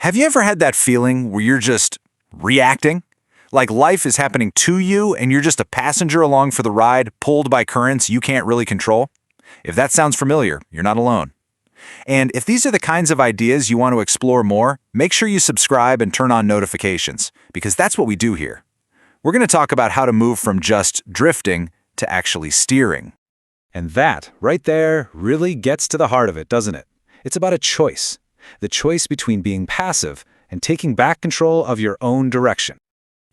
Have you ever had that feeling where you're just reacting? Like life is happening to you and you're just a passenger along for the ride, pulled by currents you can't really control? If that sounds familiar, you're not alone. And if these are the kinds of ideas you want to explore more, make sure you subscribe and turn on notifications, because that's what we do here. We're going to talk about how to move from just drifting to actually steering. And that, right there, really gets to the heart of it, doesn't it? It's about a choice. The choice between being passive and taking back control of your own direction.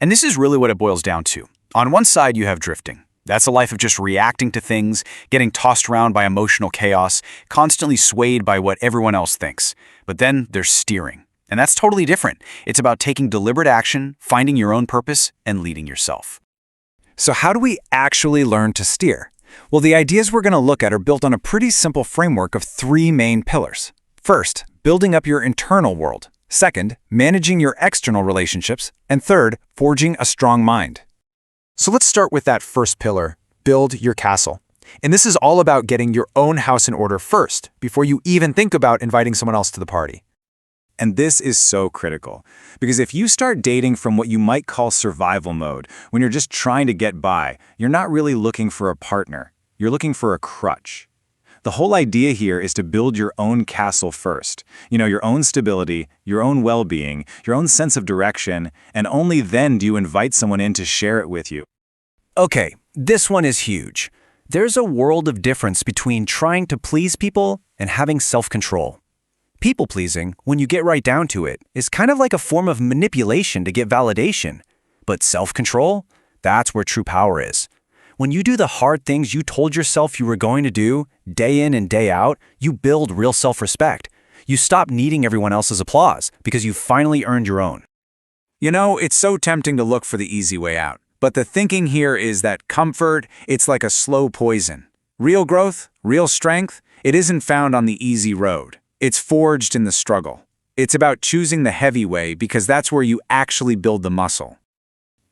And this is really what it boils down to. On one side, you have drifting. That's a life of just reacting to things, getting tossed around by emotional chaos, constantly swayed by what everyone else thinks. But then there's steering. And that's totally different. It's about taking deliberate action, finding your own purpose, and leading yourself. So how do we actually learn to steer? Well, the ideas we're going to look at are built on a pretty simple framework of three main pillars. First, building up your internal world. Second, managing your external relationships. And third, forging a strong mind. So let's start with that first pillar, build your castle. And this is all about getting your own house in order first, before you even think about inviting someone else to the party. And this is so critical, because if you start dating from what you might call survival mode, when you're just trying to get by, you're not really looking for a partner. You're looking for a crutch. The whole idea here is to build your own castle first. Your own stability, your own well-being, your own sense of direction, and only then do you invite someone in to share it with you. Okay, this one is huge. There's a world of difference between trying to please people and having self-control. People-pleasing, when you get right down to it, is kind of like a form of manipulation to get validation. But self-control? That's where true power is. When you do the hard things you told yourself you were going to do, day in and day out, you build real self-respect. You stop needing everyone else's applause because you've finally earned your own. It's so tempting to look for the easy way out. But the thinking here is that comfort, it's like a slow poison. Real growth, real strength, it isn't found on the easy road. It's forged in the struggle. It's about choosing the heavy way because that's where you actually build the muscle.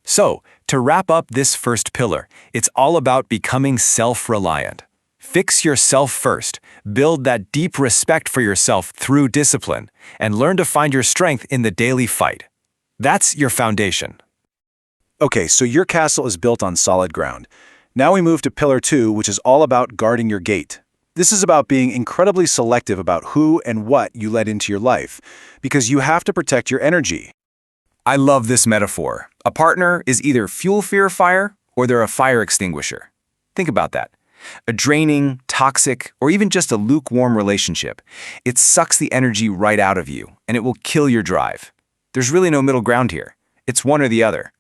So, to wrap up this first pillar, it's all about becoming self-reliant. Fix yourself first, build that deep respect for yourself through discipline, and learn to find your strength in the daily fight. That's your foundation. Okay, so your castle is built on solid ground. Now we move to pillar 2, which is all about guarding your gate. This is about being incredibly selective about who and what you let into your life, because you have to protect your energy. I love this metaphor. A partner is either fuel for your fire or they're a fire extinguisher. Think about that. A draining, toxic, or even just a lukewarm relationship. It sucks the energy right out of you, and it will kill your drive. There's really no middle ground here. It's one or the other.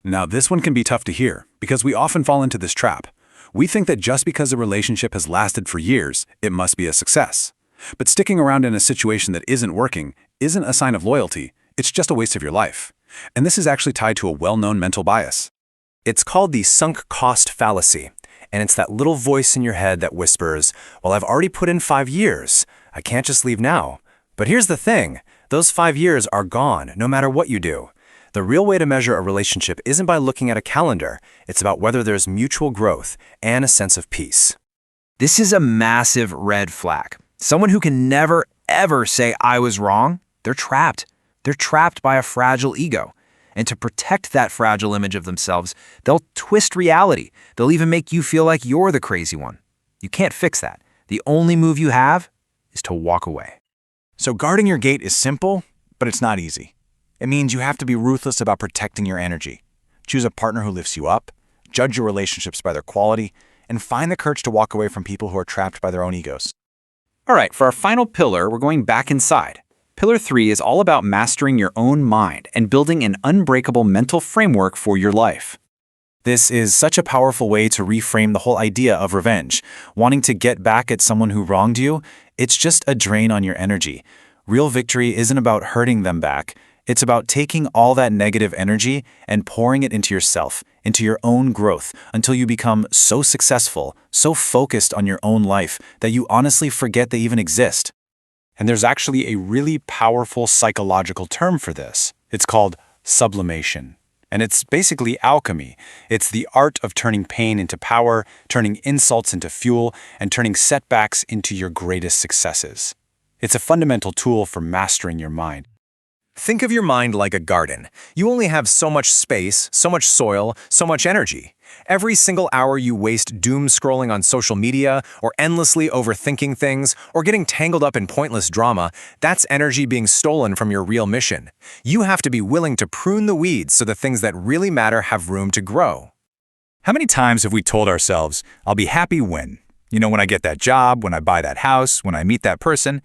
Now, this one can be tough to hear, because we often fall into this trap. We think that just because a relationship has lasted for years, it must be a success. But sticking around in a situation that isn't working isn't a sign of loyalty. It's just a waste of your life. And this is actually tied to a well-known mental bias. It's called the sunk cost fallacy, and it's that little voice in your head that whispers, well, I've already put in 5 years. I can't just leave now. But here's the thing. Those 5 years are gone, no matter what you do. The real way to measure a relationship isn't by looking at a calendar. It's about whether there's mutual growth and a sense of peace. This is a massive red flag. Someone who can never, ever say, I was wrong, they're trapped. They're trapped by a fragile ego. And to protect that fragile image of themselves, they'll twist reality. They'll even make you feel like you're the crazy one. You can't fix that. The only move you have is to walk away. So guarding your gate is simple, but it's not easy. It means you have to be ruthless about protecting your energy. Choose a partner who lifts you up, judge your relationships by their quality, and find the courage to walk away from people who are trapped by their own egos. All right, for our final pillar, we're going back inside. Pillar 3 is all about mastering your own mind and building an unbreakable mental framework for your life. This is such a powerful way to reframe the whole idea of revenge. Wanting to get back at someone who wronged you, it's just a drain on your energy. Real victory isn't about hurting them back. It's about taking all that negative energy and pouring it into yourself, into your own growth, until you become so successful, so focused on your own life, that you honestly forget they even exist. And there's actually a really powerful psychological term for this. It's called sublimation. And it's basically alchemy. It's the art of turning pain into power, turning insults into fuel, and turning setbacks into your greatest successes. It's a fundamental tool for mastering your mind. Think of your mind like a garden. You only have so much space, so much soil, so much energy. Every single hour you waste doom scrolling on social media, or endlessly overthinking things, or getting tangled up in pointless drama, that's energy being stolen from your real mission. You have to be willing to prune the weeds so the things that really matter have room to grow. How many times have we told ourselves, I'll be happy when? When I get that job, when I buy that house, when I meet that person.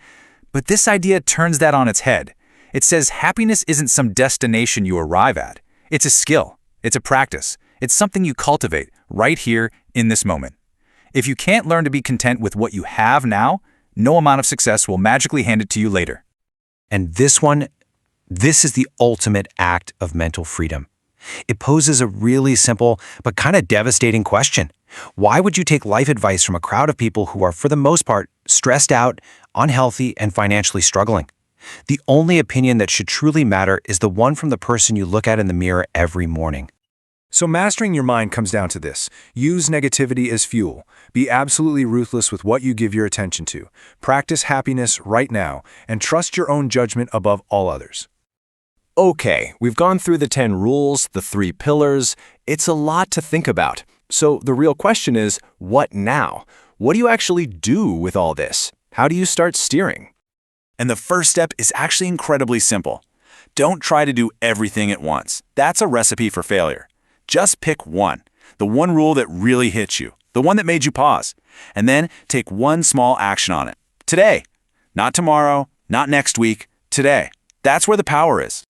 But this idea turns that on its head. It says happiness isn't some destination you arrive at. It's a skill. It's a practice. It's something you cultivate right here in this moment. If you can't learn to be content with what you have now, no amount of success will magically hand it to you later. And this is the ultimate act of mental freedom. It poses a really simple but kind of devastating question. Why would you take life advice from a crowd of people who are, for the most part, stressed out, unhealthy, and financially struggling? The only opinion that should truly matter is the one from the person you look at in the mirror every morning. So mastering your mind comes down to this. Use negativity as fuel. Be absolutely ruthless with what you give your attention to. Practice happiness right now, and trust your own judgment above all others. Okay, we've gone through the 10 rules, the 3 pillars. It's a lot to think about. So the real question is, what now? What do you actually do with all this? How do you start steering? And the first step is actually incredibly simple. Don't try to do everything at once. That's a recipe for failure. Just pick one, the one rule that really hits you, the one that made you pause, and then take one small action on it. Today. Not tomorrow, not next week, today. That's where the power is.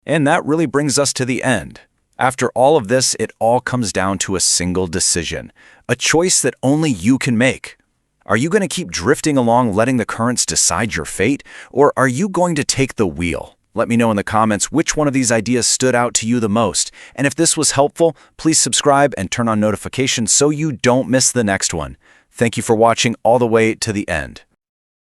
And that really brings us to the end. After all of this, it all comes down to a single decision, a choice that only you can make. Are you going to keep drifting along letting the currents decide your fate, or are you going to take the wheel? Let me know in the comments which one of these ideas stood out to you the most. And if this was helpful, please subscribe and turn on notifications so you don't miss the next one. Thank you for watching all the way to the end.